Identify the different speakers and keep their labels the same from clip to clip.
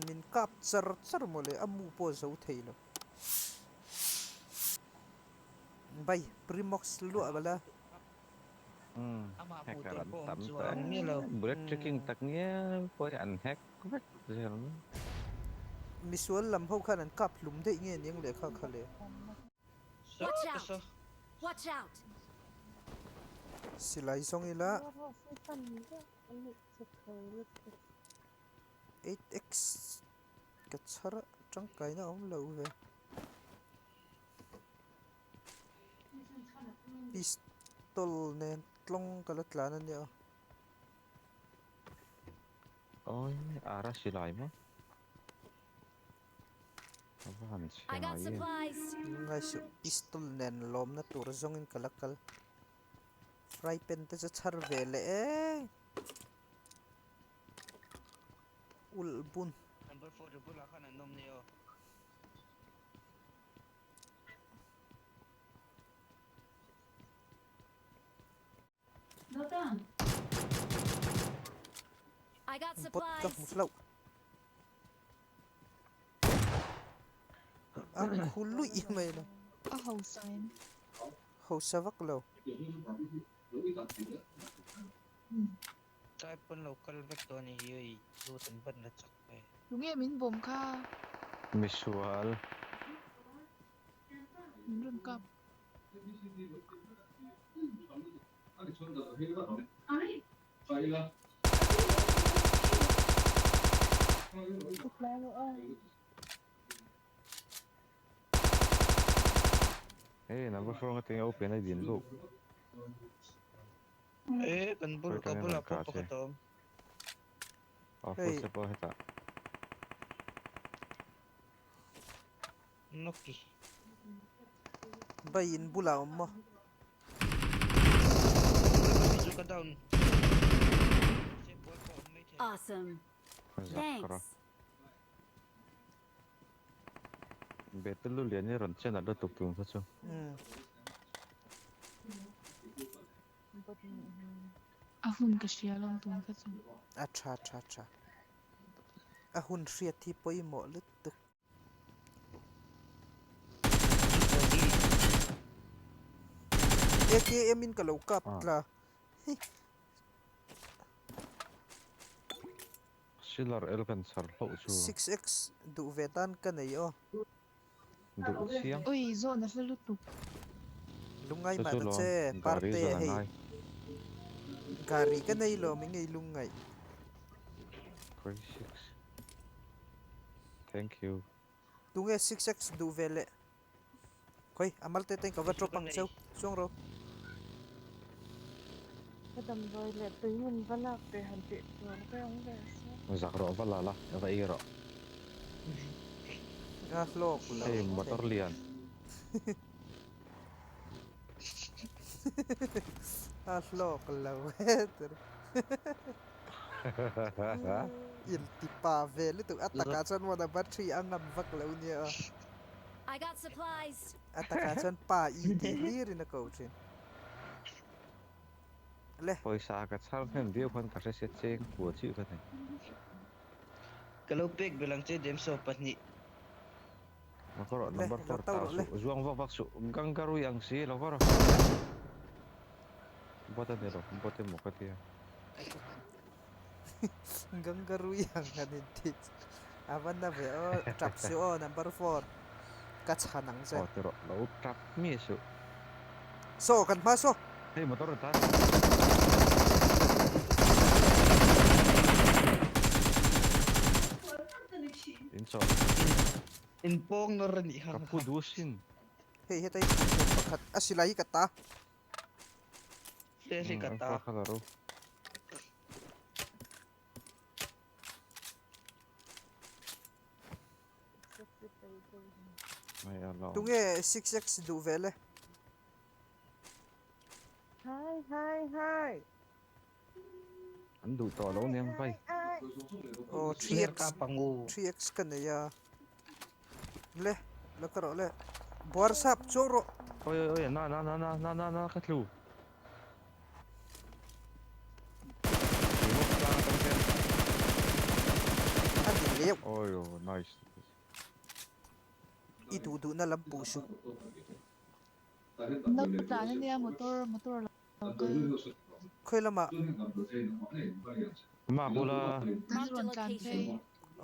Speaker 1: min kap char mole amu po zo theilo bai primox lu agala
Speaker 2: hackeran tam ta bullet tracking taknya poi an hack vek zel
Speaker 1: misual lam ho khan an kap lum de nge niang le kha khale
Speaker 3: Watch out!
Speaker 1: silai song ila 8x ka chara tang kai na om lo ve pistol ne tlong kala tlana nya
Speaker 2: oi ara silai mo awan
Speaker 3: I got
Speaker 2: siai
Speaker 3: supplies.
Speaker 1: ngai su pistol nen lom na tur zong in kalakal fry pan te cha char ve le e ul bun
Speaker 4: Number 4 the bula kana nom niyo.
Speaker 3: I got
Speaker 1: pot ka
Speaker 3: supplies.
Speaker 1: muflau ang hului mai na
Speaker 5: A hậu sign.
Speaker 1: ho savak lo
Speaker 4: Try pun local vector ni yoi du tan ban na chak pe.
Speaker 5: Đúng em mình bồm kha.
Speaker 2: visual
Speaker 5: Mình rừng cặp.
Speaker 2: eh number 4 ngating open na din lo
Speaker 4: Eh kan bul ka bula po
Speaker 2: Kasi.
Speaker 4: ka tom.
Speaker 2: offer
Speaker 1: Hey.
Speaker 2: sa po heta
Speaker 4: Noki.
Speaker 1: bai in bula mo
Speaker 4: Bisu ka down. Sip boy ko on mate.
Speaker 3: Awesome.
Speaker 2: zakra
Speaker 3: Thanks.
Speaker 2: betul lu lian ni ron chen ada tuk tung sa chu
Speaker 5: A hun ka siya lang tung ka chu.
Speaker 1: acha a hun riat thi poi mo le tu AKM in kalau kap la
Speaker 2: silar el kan sar lo chu
Speaker 1: 6x du vetan ka nei o
Speaker 2: du siang
Speaker 5: Ôi, zo na sa lutuk.
Speaker 1: lungai ma
Speaker 2: chu
Speaker 1: ta
Speaker 2: lo
Speaker 1: che
Speaker 2: gari
Speaker 1: parte
Speaker 2: za
Speaker 1: hei
Speaker 2: ngai
Speaker 1: gari ka nei lo mi ngei lungai
Speaker 2: 36 thank you
Speaker 1: tu nge 6x du vele koi amal te teng ka va drop pang cheu chong ro
Speaker 6: cái đầm rồi là tự nhiên vẫn là về hành tiện rồi cái ông về
Speaker 2: zakro wala la va iro
Speaker 1: a lok lo
Speaker 2: eh motor lian
Speaker 1: a lok lo heter il ti pa vele tu ataka chan wa da battery angam vak lo nia
Speaker 3: I got supplies.
Speaker 1: ataka chan pa i ti lir na ko chin le
Speaker 2: poisa ka char hem dio khan ka se cheng pu chi ka ne
Speaker 4: Kalau pek bilang che dem so patni.
Speaker 2: makoro
Speaker 1: Le,
Speaker 2: number
Speaker 1: lo
Speaker 2: 4
Speaker 1: tau
Speaker 2: ta
Speaker 1: lo, le.
Speaker 2: su zuang va vak su ganggaru yang si lo koro bota de lo bote mo ka tia
Speaker 1: ganggaru yang kanin tit avan na ve o trap si o number 4 ka chanang se
Speaker 2: oh tero lo trap mi su
Speaker 1: so kan ma so
Speaker 2: hey motor ta inso
Speaker 4: Inpong na rin ihang.
Speaker 2: kapu dusin
Speaker 1: hei hetai pakhat asilai ka ta
Speaker 4: Sesi kata.
Speaker 2: kalaru mai alo
Speaker 1: tu nge 6x du vele
Speaker 6: hai
Speaker 2: an du to lo niang pai
Speaker 1: o
Speaker 4: Clear
Speaker 1: 3x
Speaker 4: ka pangu.
Speaker 1: 3x ka ne ya le lo karo le bor sap choro
Speaker 2: oi oi na ka tlu
Speaker 1: ani le leo
Speaker 2: Ôi, nice.
Speaker 1: i du na lam pu su
Speaker 5: No tala niya motor lang ka.
Speaker 1: khoi lama
Speaker 2: Mà cô là
Speaker 5: Tan
Speaker 3: Marked a
Speaker 5: ron tlan
Speaker 3: location.
Speaker 5: pe.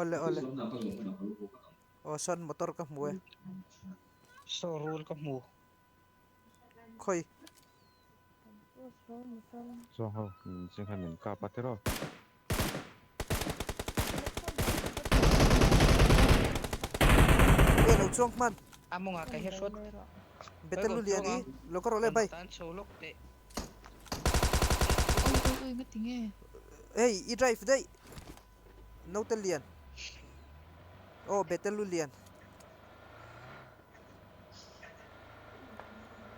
Speaker 1: ole o son motor ka mu
Speaker 4: So rule ka mo.
Speaker 1: khoi
Speaker 2: do không? Xin hai mình cà bắt rồi.
Speaker 1: lo chuang man
Speaker 4: Amo nga ka headshot.
Speaker 1: betel lu lian i lo ko le bay
Speaker 4: Tan solok te.
Speaker 5: Ôi mất tiếng nghe.
Speaker 1: hey i drive dai no tel lian oh betel lu lian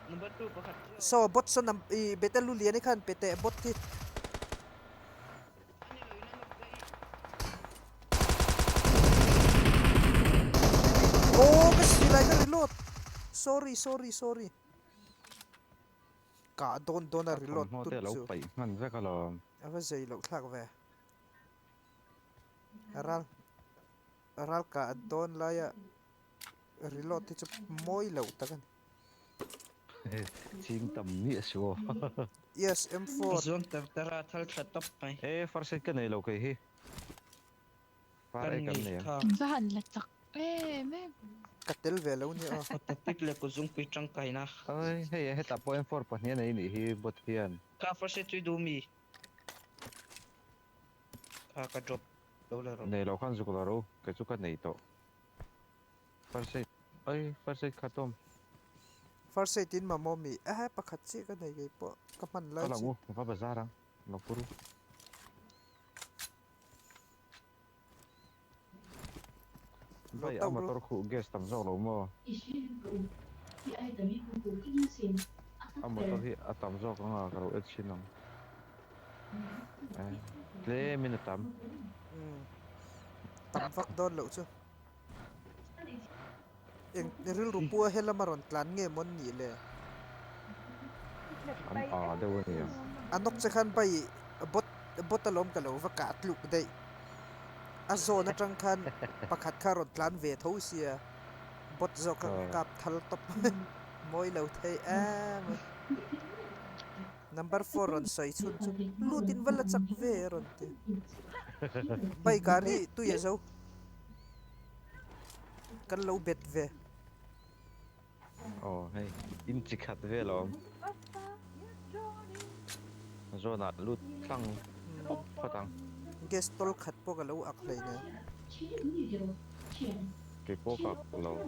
Speaker 4: Number 2 pakat.
Speaker 1: so bot so nam i betel lu lian i khan pete bot ti oh kasi lai ka reload sorry ka don na reload
Speaker 2: Không
Speaker 1: tut
Speaker 2: thể lâu
Speaker 1: chu
Speaker 2: bảy ngàn ra cả là
Speaker 1: ava zai lo thak ve aral ka don la ya reload ti chu moi lo takan
Speaker 2: chim tầm nghĩa số.
Speaker 1: yes m4
Speaker 4: Zone tara thal chat top pai.
Speaker 2: Ê, phát sinh cái này lâu cái hi. Phát
Speaker 4: Kan
Speaker 2: ai cái
Speaker 4: ni
Speaker 2: này à?
Speaker 4: tha.
Speaker 5: Ang saan latak. Mem.
Speaker 1: katel ve lo ni o
Speaker 4: Tapik le ko zung pi chang kai na.
Speaker 2: Ôi, hay tập point four pa niya na ini hi bot hiyan.
Speaker 4: Ka first tu do mi. Ka drop. Dola ro.
Speaker 2: Này lâu khăn dục là đâu, cái chút cái này to. Phát sinh, ơi, phát sinh khát tôm.
Speaker 1: first aid in ma momi pakhat chi ka nei ge po ka man lai
Speaker 2: Có là
Speaker 1: chi
Speaker 2: ngu, phát bờ ra đang, nó puru. Vậy
Speaker 1: tao
Speaker 2: ông mà
Speaker 1: bro.
Speaker 2: tôi khu gas tầm gió lâu mà. Ông mà tôi hi tầm gió có ngà cái ít xin không. Lê mình tầm.
Speaker 1: tam vak don lo chu eng ril ru pu hela maron tlan nge mon ni le
Speaker 2: Anh đâu vậy?
Speaker 1: anok che khan bai bot alom ka lo va ka tluk dei a zona tang khan pakhat kha ron tlan ve tho sia bot zo ka kap thal top moi lo thei number 4 ron sai chun chu lutin wala chak ve ron te bai gari tu ye zo kan lo bet ve
Speaker 2: Ồ, hay, in chỉ khát về lắm. Rồi nạt lút tăng, phát tăng.
Speaker 1: gas tol khat po ka lo ak lai ne
Speaker 2: Cái phố cọc lâu.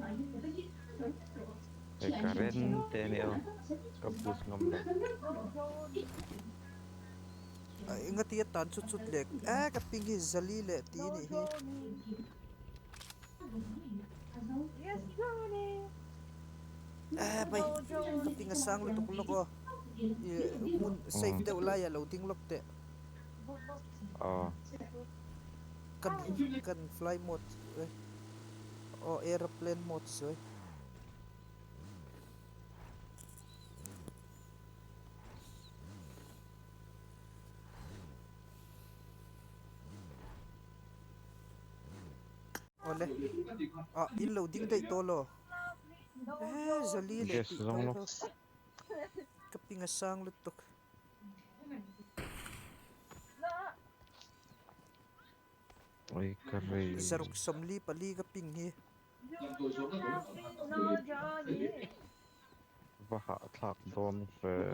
Speaker 2: Cái cà rên tên yêu. Cấp bút ngâm lâu.
Speaker 1: inga ti tan chu chut lek ka ping hi zali le ti ni hi bai ka ping sang lu tuk lo ko mun safe te ula ya lo ting lok te kan fly mode o airplane mode rồi ole in lo ding dai to lo zali le
Speaker 2: Yes,
Speaker 1: ti
Speaker 2: zong lo.
Speaker 1: ka ping sang lu tuk
Speaker 2: Ôi, cà rê.
Speaker 1: zaruk somli pali ka ping hi
Speaker 2: Và hạ thạc đôn về.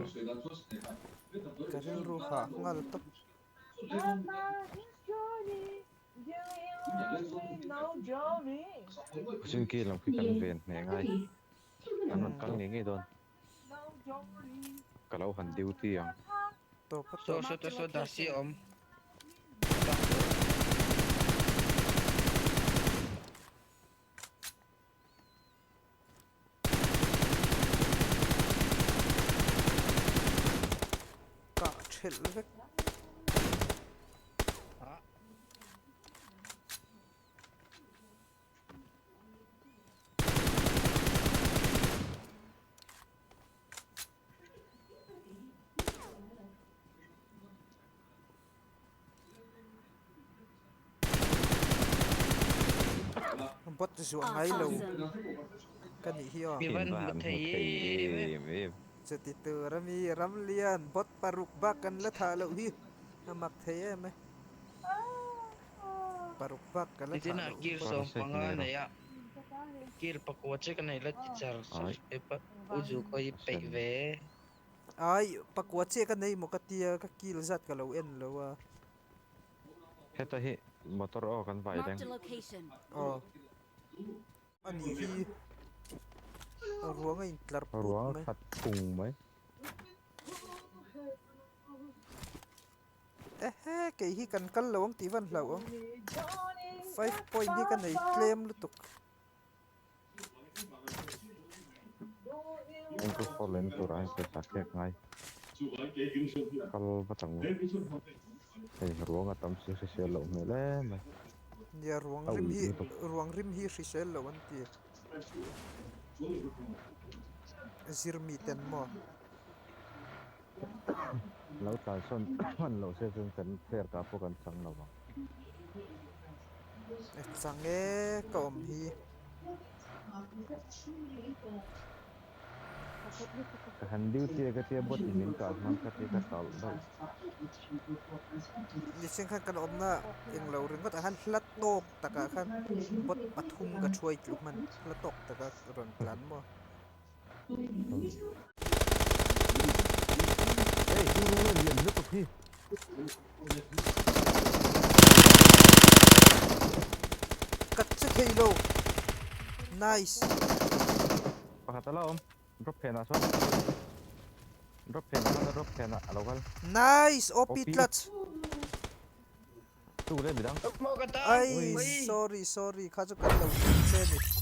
Speaker 1: ka ril ru ha ngal tok
Speaker 2: Xin kia làm cái căn viện này ngay. Anh còn căng nghe đôn. Cả lâu hẳn điêu tiền.
Speaker 1: to pa
Speaker 4: So
Speaker 1: to
Speaker 4: so da si om.
Speaker 1: ka thel vek bot zu ngai lo
Speaker 3: Awesome.
Speaker 1: kan ni hi o
Speaker 4: Mi van
Speaker 2: Van
Speaker 4: một thầy
Speaker 2: em
Speaker 1: จะติดตัวรมีรำเลียนบดปารุกบักกันละทาเราฮีมักเทไหมปารุกบักกันละ
Speaker 4: Itu
Speaker 1: ทา
Speaker 4: nak
Speaker 1: เรา
Speaker 4: gear
Speaker 2: Baru
Speaker 4: so
Speaker 2: set
Speaker 4: pangan
Speaker 2: ni
Speaker 4: ya. Gear pakuat cek kan ilat cicar.
Speaker 2: Ay.
Speaker 4: Epa uju ko ipay
Speaker 2: Sen.
Speaker 4: ve.
Speaker 1: ไอ้ปักวัดเชกันในมกเตียก็กิลจัดกับเราเอ็นแล้วว่า
Speaker 2: Heta hi motor o kan vai
Speaker 3: Marked
Speaker 2: deng.
Speaker 3: a location.
Speaker 1: อ๋ออันนี้ฮีรัวงไงตลาดปุ๊
Speaker 2: Ruang
Speaker 1: ไหม
Speaker 2: khat tung mai.
Speaker 1: เอ๊ะเกยฮีกันกันเราตีวันเรา5 point นี่กันในเคลมลุตุก
Speaker 2: Engko polen turai se takek ngai. Kal batang. Ruang atam si lo mele mai.
Speaker 1: เนี่ยรวง
Speaker 2: เอา
Speaker 1: ริมฮี
Speaker 2: อีกนิด
Speaker 1: รวงริมฮีริเซลแล้ววันที่ซิรมีเต็นมอ
Speaker 2: Lau tai son man lo se sen sen fer ka po kan sang lo bang.
Speaker 1: สังเอ๊ก็อมฮี
Speaker 2: Ka handiu tia ka tia bot inin ka man ka tia ka tal lo.
Speaker 1: ดิฉันขันกันอมหน้าเองเราเรื่องก็แต่ขันลัดโตกตะกะขันบดปทุมก็ช่วยกลุ่มมันลัดโตกตะกะรอนกลันบ่
Speaker 2: Hey, tu lian lu tu hi.
Speaker 1: กัดจะเคโล nice
Speaker 2: Pakata la om. Drop pena son. Drop pena alo kal.
Speaker 1: nice OP
Speaker 2: OP.
Speaker 1: clutch
Speaker 2: Tu le bidang.
Speaker 4: Mau kata.
Speaker 1: ay sorry ข้าจะกันเราเส้น